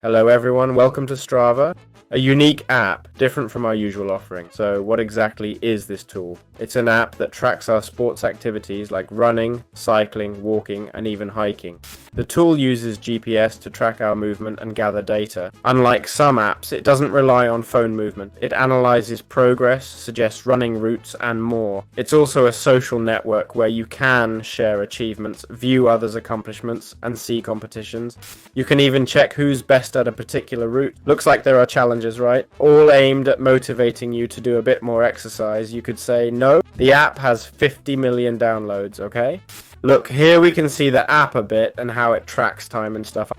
Hello everyone, welcome to Strava, a unique app different from our usual offering. So what exactly is this tool? It's an app that tracks our sports activities like running, cycling, walking, and even hiking. The tool uses GPS to track our movement and gather data. Unlike some apps, it doesn't rely on phone movement. It analyzes progress, suggests running routes, and more. It's also a social network where you can share achievements, view others' accomplishments, and see competitions. You can even check who's best at a particular route. Looks like there are challenges, right? All aimed at motivating you to do a bit more exercise. You could say no. The app has 50 million downloads, okay? Look, here we can see the app a bit and how it tracks time and stuff.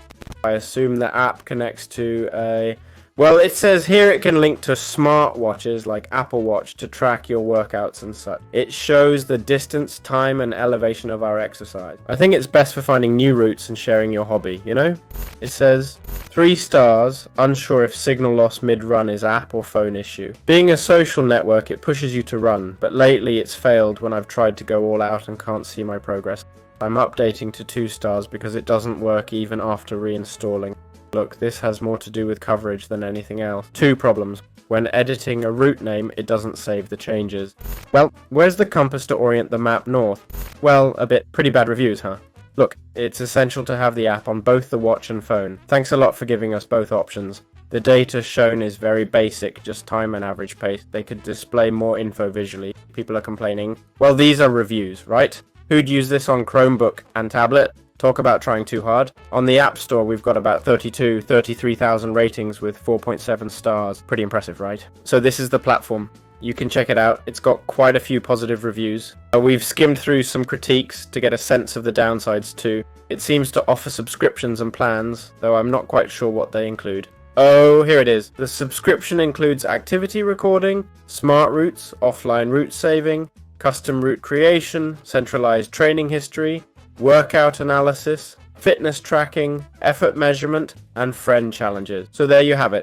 I assume the app connects to a... Well, it says here it can link to smartwatches like Apple Watch to track your workouts and such. It shows the distance, time, and elevation of our exercise. I think it's best for finding new routes and sharing your hobby, you know? It says 3 stars, unsure if signal loss mid-run is app or phone issue. Being a social network, it pushes you to run, but lately it's failed when I've tried to go all out and can't see my progress. I'm updating to 2 stars because it doesn't work even after reinstalling. Look, this has more to do with coverage than anything else. 2 problems. When editing a route name, it doesn't save the changes. Well, where's the compass to orient the map north? Well, pretty bad reviews, huh? Look, it's essential to have the app on both the watch and phone. Thanks a lot for giving us both options. The data shown is very basic, just time and average pace. They could display more info visually. People are complaining. Well, these are reviews, right? Who'd use this on Chromebook and tablet? Talk about trying too hard. On the App Store, we've got about 33,000 ratings with 4.7 stars. Pretty impressive, right? So this is the platform. You can check it out. It's got quite a few positive reviews. We've skimmed through some critiques to get a sense of the downsides too. It seems to offer subscriptions and plans, though I'm not quite sure what they include. Oh, here it is. The subscription includes activity recording, smart routes, offline route saving, custom route creation, centralized training history, workout analysis, fitness tracking, effort measurement, and friend challenges. So there you have it.